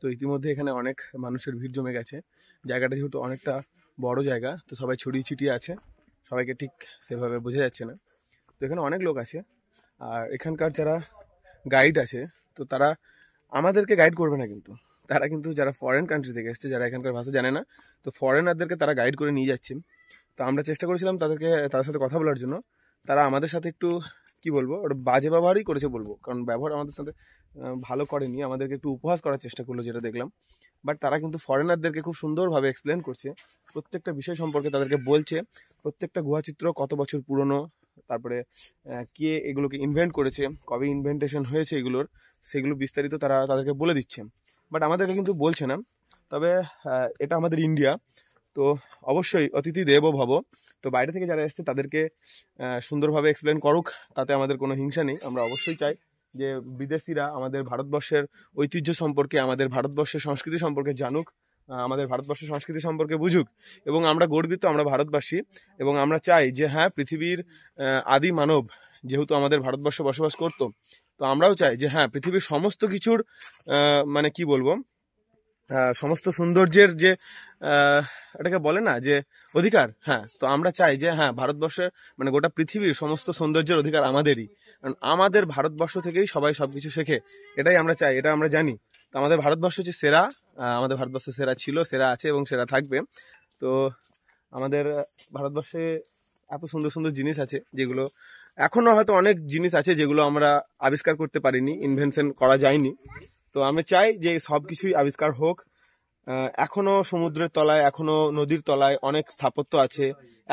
তো ইতিমধ্যে এখানে অনেক মানুষের ভিড় জমে গেছে। জায়গাটা যেহেতু অনেকটা বড় জায়গা, তো সবাই ছড়িয়ে ছিটিয়ে আছে, সবাইকে ঠিক সেভাবে বোঝা যাচ্ছে না। তো এখানে অনেক লোক আছে, আর এখানকার যারা গাইড আছে তো তারা আমাদেরকে গাইড করবে না, কিন্তু তারা কিন্তু যারা ফরেন কান্ট্রি থেকে এসছে, যারা এখানকার ভাষা জানে না, তো ফরেনারদেরকে তারা গাইড করে নিয়ে যাচ্ছে। তো আমরা চেষ্টা করেছিলাম তাদের সাথে কথা বলার জন্য। তারা আমাদের সাথে একটু কি বলবো, ওটা বাজে ব্যবহারই করেছে বলবো, কারণ ব্যবহার আমাদের সাথে ভালো করেনি, আমাদেরকে একটু উপহাস করার চেষ্টা করলো যেটা দেখলাম। বাট তারা কিন্তু ফরেনারদেরকে খুব সুন্দরভাবে এক্সপ্লেন করছে, প্রত্যেকটা বিষয় সম্পর্কে তাদেরকে বলছে, প্রত্যেকটা গুহাচিত্র কত বছর পুরনো, তারপরে কে এগুলোকে ইনভেন্ট করেছে, কবে ইনভেন্টেশন হয়েছে এগুলোর, সেগুলো বিস্তারিত তারা তাদেরকে বলে দিচ্ছে। বাট আমাদেরকে কিন্তু বলছে না। তবে এটা আমাদের ইন্ডিয়া, তো অবশ্যই অতিথি দেবো ভব। তো বাইরে থেকে যারা এসছে তাদেরকে সুন্দরভাবে এক্সপ্লেন করুক, তাতে আমাদের কোনো হিংসা নেই। আমরা অবশ্যই চাই যে বিদেশিরা আমাদের ভারতবর্ষের ঐতিহ্য সম্পর্কে, আমাদের ভারতবর্ষের সংস্কৃতি সম্পর্কে জানুক, আমাদের ভারতবর্ষের সংস্কৃতি সম্পর্কে বুঝুক। এবং আমরা গর্বিত, আমরা ভারতবাসী, এবং আমরা চাই যে হ্যাঁ, পৃথিবীর আদি মানব যেহেতু আমাদের ভারতবর্ষে বসবাস করতো, তো আমরাও চাই যে হ্যাঁ, পৃথিবীর সমস্ত কিছুর মানে কি বলবো, সমস্ত সৌন্দর্যের যে এটাকে বলে না যে অধিকার, হ্যাঁ, তো আমরা চাই যে হ্যাঁ, ভারতবর্ষে মানে গোটা পৃথিবীর সমস্ত সৌন্দর্যের অধিকার আমাদেরই, কারণ আমাদের ভারতবর্ষ থেকেই সবাই সবকিছু শেখে। এটাই আমরা চাই, এটা আমরা জানি। তো আমাদের ভারতবর্ষ হচ্ছে সেরা, আমাদের ভারতবর্ষ সেরা ছিল, সেরা আছে এবং সেরা থাকবে। তো আমাদের ভারতবর্ষে এত সুন্দর সুন্দর জিনিস আছে, যেগুলো এখনো হয়তো অনেক জিনিস আছে যেগুলো আমরা আবিষ্কার করতে পারিনি, ইনভেনশন করা যায়নি। তো আমরা চাই যে সবকিছুই আবিষ্কার হোক। এখনো সমুদ্রের তলায়, এখনো নদীর তলায় অনেক স্থাপত্য আছে,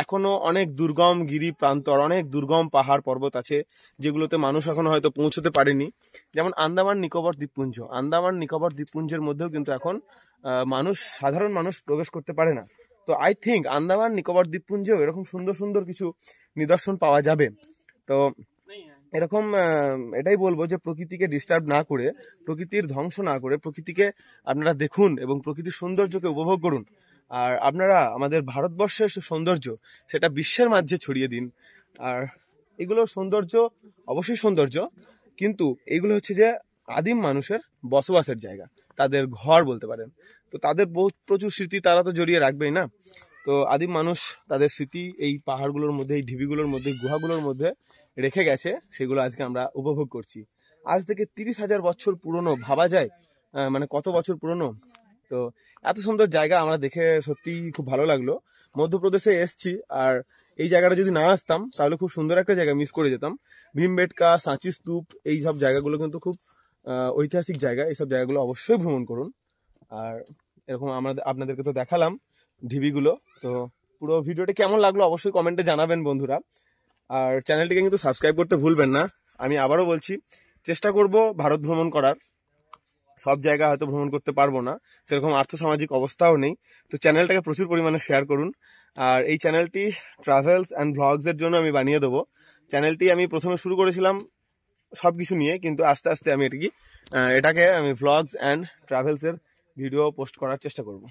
এখনো অনেক দুর্গম গিরি প্রান্তর, অনেক দুর্গম পাহাড় পর্বত আছে, যেগুলোতে মানুষ এখনো হয়তো পৌঁছতে পারেনি। যেমন আন্দামান নিকোবর দ্বীপপুঞ্জ, আন্দামান নিকোবর দ্বীপপুঞ্জের মধ্যেও কিন্তু এখন সাধারণ মানুষ প্রবেশ করতে পারে না। তো আই থিঙ্ক আন্দামান নিকোবর দ্বীপপুঞ্জেও এরকম সুন্দর সুন্দর কিছু নিদর্শন পাওয়া যাবে। তো এরকম এটাই বলবো যে প্রকৃতিকে ডিস্টার্ব না করে, প্রকৃতির ধ্বংস না করে, প্রকৃতিকে আপনারা দেখুন এবং প্রকৃতির সৌন্দর্যকে উপভোগ করুন। আর আপনারা আমাদের ভারতবর্ষের সৌন্দর্য সেটা বিশ্বের মাঝে ছড়িয়ে দিন। আর এগুলো সৌন্দর্য অবশ্যই সৌন্দর্য, কিন্তু এগুলো হচ্ছে যে আদিম মানুষের বসবাসের জায়গা, তাদের ঘর বলতে পারেন। তো তাদের প্রচুর স্মৃতি তারা তো জড়িয়ে রাখবেই না। তো আদিম মানুষ তাদের স্মৃতি এই পাহাড়গুলোর মধ্যে, এই ঢিবিগুলোর মধ্যে, গুহাগুলোর মধ্যে রেখে গেছে, সেগুলো আজকে আমরা উপভোগ করছি। আজ থেকে 30,000 বছর পুরনো, ভাবা যায় মানে কত বছর পুরনো। তো এত সুন্দর জায়গা আমরা দেখে সত্যি খুব ভালো লাগলো। মধ্যপ্রদেশে এসছি, আর এই জায়গাটা যদি না আসতাম তাহলে খুব সুন্দর একটা জায়গা মিস করে যেতাম। ভীমবেটকা, সাঁচি স্তূপ, এই সব জায়গাগুলো কিন্তু খুব ঐতিহাসিক জায়গা। এইসব জায়গাগুলো অবশ্যই ভ্রমণ করুন। আর এরকম আপনাদেরকে তো দেখালাম ঢিবিগুলো। তো পুরো ভিডিওটা কেমন লাগলো অবশ্যই কমেন্টে জানাবেন বন্ধুরা। আর চ্যানেলটিকে কিন্তু সাবস্ক্রাইব করতে ভুলবেন না। আমি আবারও বলছি, চেষ্টা করব ভারত ভ্রমণ করার। সব জায়গা হয়তো ভ্রমণ করতে পারবো না, সেরকম আর্থসামাজিক অবস্থাও নেই। তো চ্যানেলটাকে প্রচুর পরিমাণে শেয়ার করুন। আর এই চ্যানেলটি ট্রাভেলস অ্যান্ড ভ্লগসের জন্য আমি বানিয়ে দেবো। চ্যানেলটি আমি প্রথমে শুরু করেছিলাম সব কিছু নিয়ে, কিন্তু আস্তে আস্তে আমি এটাকে আমি ভ্লগস অ্যান্ড ট্রাভেলসের ভিডিও পোস্ট করার চেষ্টা করব।